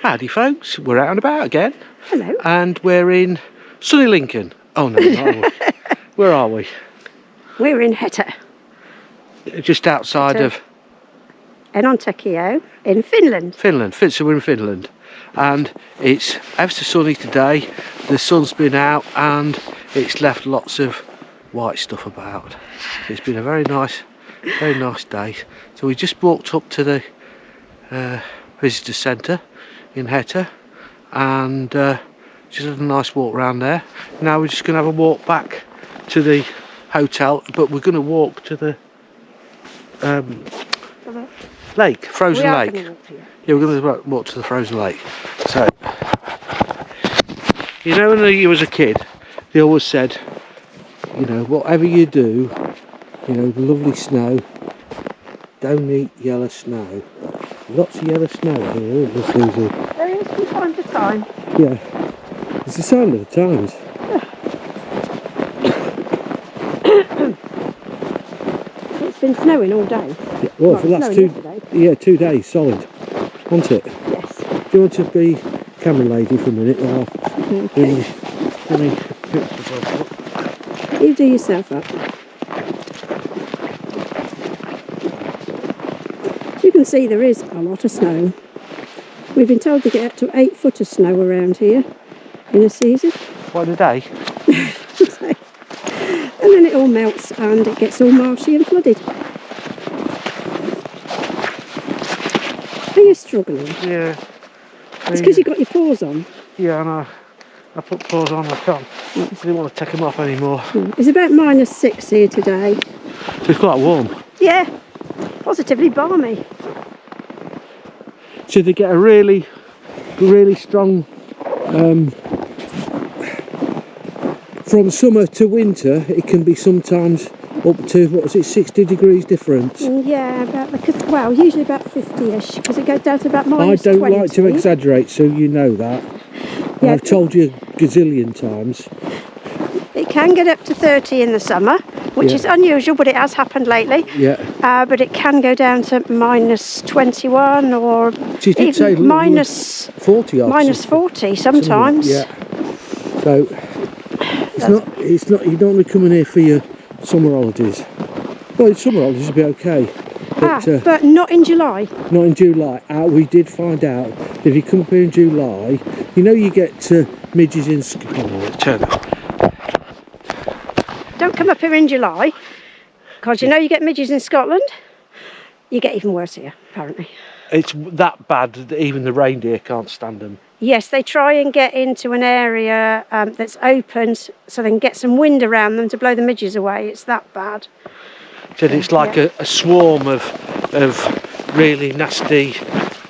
Howdy folks, we're out and about again. Hello. And we're in sunny Lincoln. Oh no, not we? Where are we? We're in Hetta. Just outside of Enontekio in Finland. Finland, so we're in Finland. And it's ever so sunny today. The sun's been out and it's left lots of white stuff about. It's been a very nice day. So we just walked up to the visitor centre in Hetta and just had a nice walk around there. Now we're just going to have a walk back to the hotel, but we're going to walk to the lake, frozen lake. Yeah, we're going to walk to the frozen lake. So, you know, when you was a kid, they always said, you know, whatever you do, you know, the lovely snow, don't eat yellow snow. Lots of yellow snow here, isn't there, Susie? There is from time to time. Yeah, it's the sign of the times. It's been snowing all day. Yeah, well, for the last 2 days solid, hasn't it? Yes. Do you want to be camera lady for a minute? Or Okay. You do yourself up. As you can see, there is a lot of snow. We've been told to get up to 8 foot of snow around here in a season. What a day. And then it all melts and it gets all marshy and flooded. Are you struggling? Yeah. It's because you've got your paws on. Yeah, I know. I put paws on, I can't. I didn't want to take them off anymore. It's about -6 here today. So it's quite warm. Yeah, positively balmy. So they get a really strong from summer to winter. It can be sometimes up to, what was it, 60 degrees difference. Yeah, well, usually about 50ish, because it goes down to about -20. I don't like to exaggerate, so you know that. Yeah. I've told you a gazillion times. It can get up to 30 in the summer, which is unusual, but it has happened lately. Yeah. But it can go down to -21 or even minus 40 odd. -40 sometimes. Yeah. So it's not. You don't want to come in here for your summer holidays. Well, summer holidays will be okay. But not in July. Not in July. We did find out that if you come up here in July, you know you get midges in. Turn up. Don't come up here in July, because you know you get midges in Scotland. You get even worse here, apparently. It's that bad that even the reindeer can't stand them. Yes, they try and get into an area that's open so they can get some wind around them to blow the midges away. It's that bad. So it's like a swarm of really nasty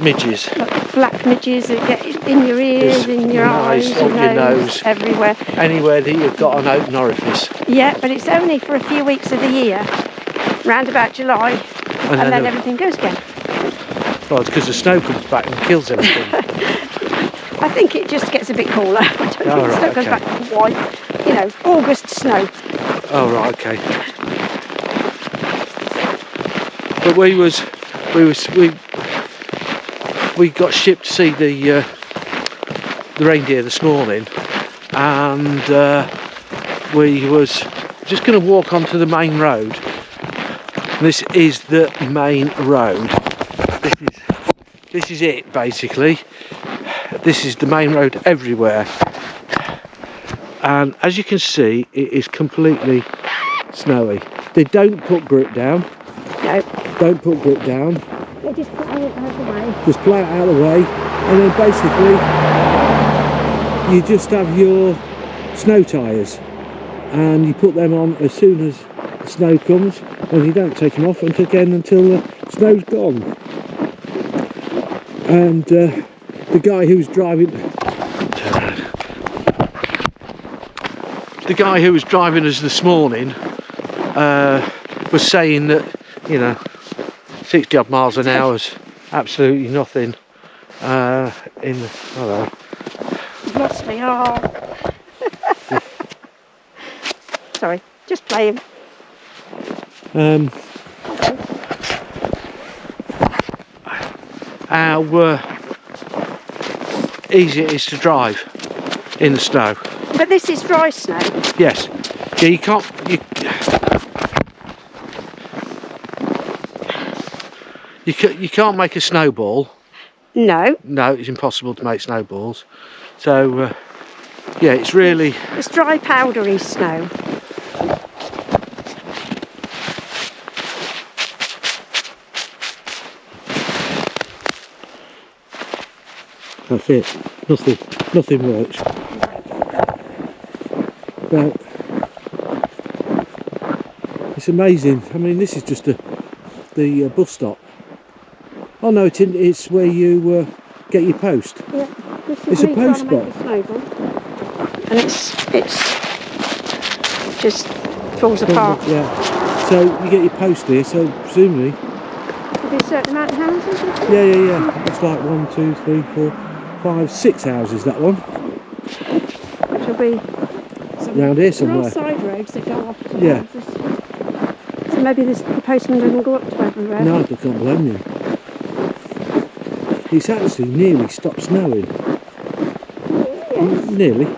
midges. Like black midges that get in your ears, in your eyes, up your nose, everywhere. Anywhere that you've got an open orifice. Yeah, but it's only for a few weeks of the year, round about July, and then everything goes again. Well, it's because the snow comes back and kills everything. I think it just gets a bit cooler. I don't think the snow goes back to white. You know, August snow. Oh right, okay. But we got shipped to see the reindeer this morning, and we was just going to walk onto the main road. This is the main road. This is it basically. This is the main road everywhere, and as you can see, it is completely snowy. They don't put grip down. No. Don't put grip down. They just put it out of the way. Just plough it out of the way, and then basically you just have your snow tyres, and you put them on as soon as the snow comes, and you don't take them off until the snow's gone. And the guy who was driving us this morning was saying that, you know, 60 odd miles an hour is absolutely nothing in the... Hello. Lost me. Oh. Sorry, just playing. easy it is to drive in the snow. But this is dry snow. Yes. Yeah, you can't. You can't make a snowball. No. No, it's impossible to make snowballs. So yeah, it's really. It's dry, powdery snow. That's it. Nothing works. But it's amazing. I mean, this is just the bus stop. Oh no, it's where you get your post. Yeah, this is It's a post spot. And it's just falls apart. Yeah. So you get your post here. So presumably. There'll be a certain amount of houses. Yeah. It's like 1, 2, 3, 4, 5, 6 houses. That one. Which will be Round here somewhere. There are side roads that go off to Yeah. houses. So maybe the postman doesn't go up to everywhere. No, I can't blame you. It's actually nearly stopped snowing. Yes. Nearly.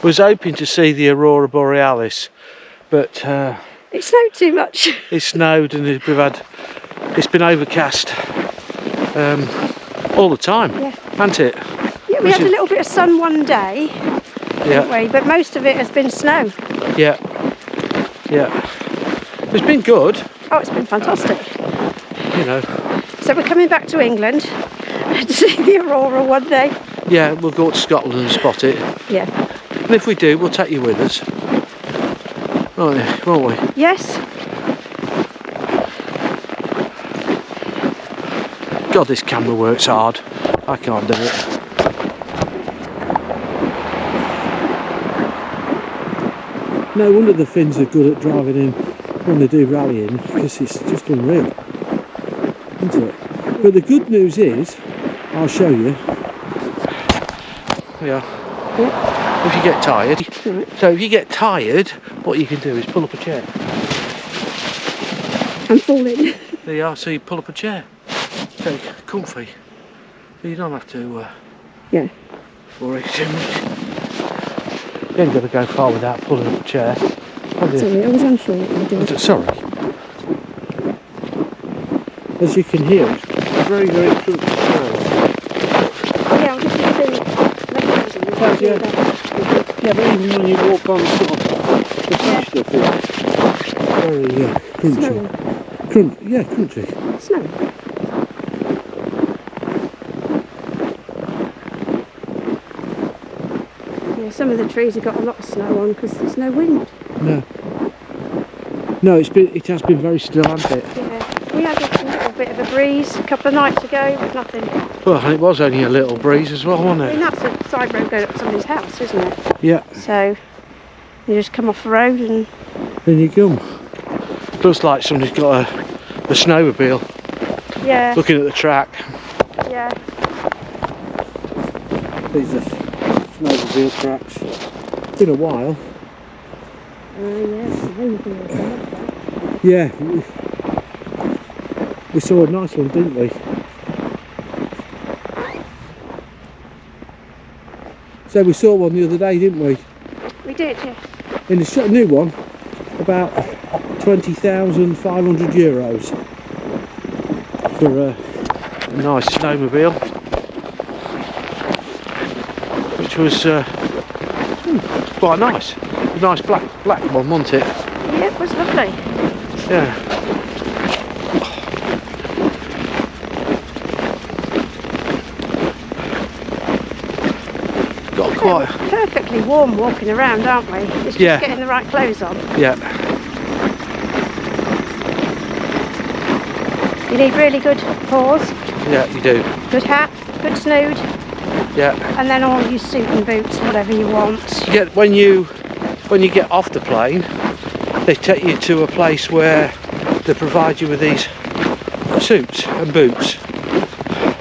Was hoping to see the aurora borealis, but It snowed too much. it snowed and it's been overcast all the time, Yeah. hasn't it? Yeah, we had a little bit of sun one day, didn't Yeah, we? But most of it has been snow. yeah. It's been good, Oh, it's been fantastic. you know. So we're coming back to England to see the aurora one day. Yeah, we'll go to Scotland and spot it. Yeah. And if we do, we'll take you with us. Won't we? Yes. God, this camera works hard. I can't do it. No wonder the Finns are good at driving in when they do rallying, because it's just unreal, isn't it? But the good news is, I'll show you. Yeah. If you get tired. Right. So if you get tired, what you can do is pull up a chair. I'm falling. There you are, so you pull up a chair. Okay, comfy. You don't have to Yeah. worry too much. You ain't got to go far without pulling up a chair. have you? Sorry, I was unsure what you were doing. Sorry. As you can hear, it's very, very crunchy snow. Yeah, I'm just doing mechanism. Yeah, but even when you walk on sort of the fresh stuff, it's very crunchy. Crunchy. Snow. Yeah, some of the trees have got a lot of snow on because there's no wind. No, it has been very still, hasn't it? Yeah, we had a little bit of a breeze a couple of nights ago, but nothing. Well, and it was only a little breeze as well, wasn't I mean, it? that's a side road going up to somebody's house, isn't it? Yeah. So you just come off the road and Then you come. Looks like somebody's got a snowmobile yeah, looking at the track. yeah. These are snowmobile tracks. It's been a while. Yeah, we saw a nice one, didn't we? So we saw one the other day, didn't we? We did, yeah. In a new one, about 20,500 euros for a nice snowmobile, which was quite nice. A nice black one, wasn't it? Yeah, it was lovely. Yeah. Got quite. We're perfectly warm walking around, aren't we? It's just getting the right clothes on. Yeah. You need really good paws, Yeah, you do. good hat, good snood, Yeah. and then all your suit and boots, whatever you want. When you get off the plane, they take you to a place where they provide you with these suits and boots.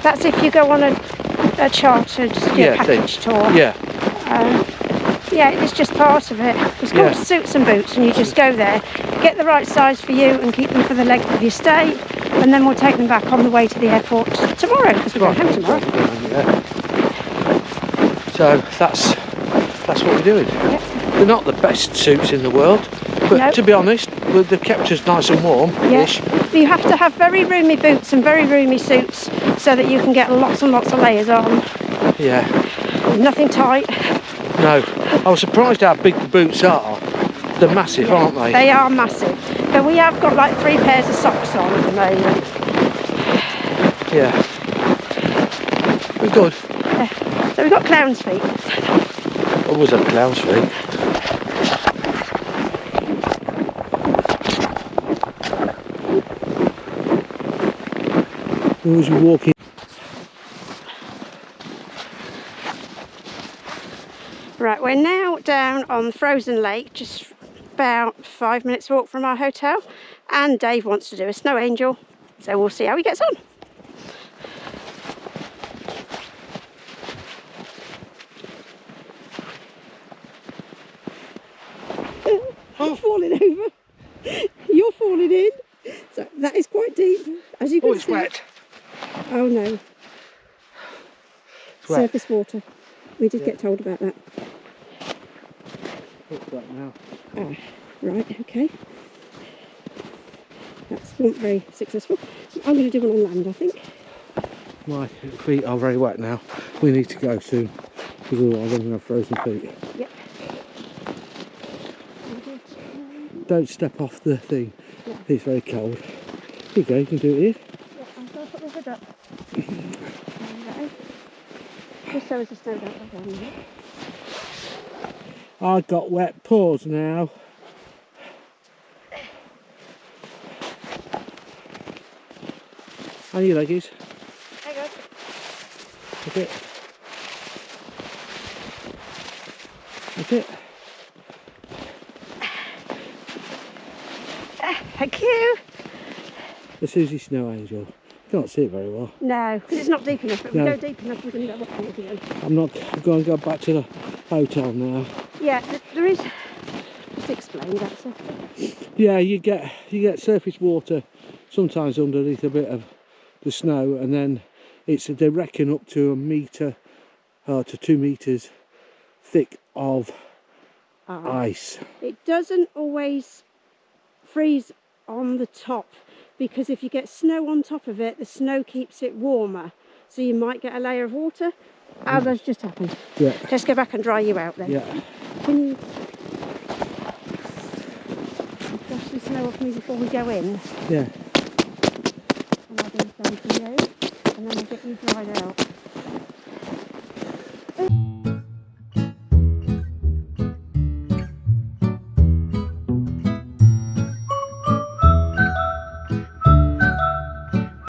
That's if you go on a chartered package tour. Yeah. Yeah, it's just part of it. It's called suits and boots, and you just go there, get the right size for you, and keep them for the length of your stay, and then we'll take them back on the way to the airport tomorrow, because we're going home tomorrow. Yeah. So that's what we're doing. Yep. They're not the best suits in the world, but No. to be honest, they've kept us nice and warm-ish. Yeah. You have to have very roomy boots and very roomy suits so that you can get lots and lots of layers on. Yeah. Nothing tight. No. I was surprised how big the boots are. They're massive, aren't they? They are massive. But we have got like 3 pairs of socks on at the moment. Yeah. We're good. So we've got clown's feet. Always have clown's feet. Always walking. Right, we're now down on the frozen lake, just about 5 minutes walk from our hotel, and Dave wants to do a snow angel, so we'll see how he gets on. I'm falling over. You're falling in. So that is quite deep, as you can see. Oh, it's wet. Oh no. It's wet. Surface water. We did get told about that. It's wet now. Oh, right, okay. That's not very successful. I'm going to do one on land, I think. My feet are very wet now. We need to go soon, because otherwise I'm going to have frozen feet. Yep. Don't step off the thing. Yeah. It's very cold. Here you go, you can do it here. Yeah, I'm going to put the hood up. There. Just so as the snow don't go down here. I got wet paws now. And your leggies. Hang on. That's it. That's it. Thank you. The Susie Snow Angel. Can't see it very well. No, because it's not deep enough. But No. if we go deep enough, we're going to go up again. I'm going to go back to the hotel now. Yeah, there is. Just explain that. So. Yeah, you get surface water sometimes underneath a bit of the snow, and then they reckon up to a metre to 2 metres thick of ice. It doesn't always freeze on the top, because if you get snow on top of it, the snow keeps it warmer, so you might get a layer of water, as has just happened. Yeah. Just go back and dry you out then. Yeah. Can you brush the snow off me before we go in? Yeah. And I'll do the same for you, and then we'll get you dried out.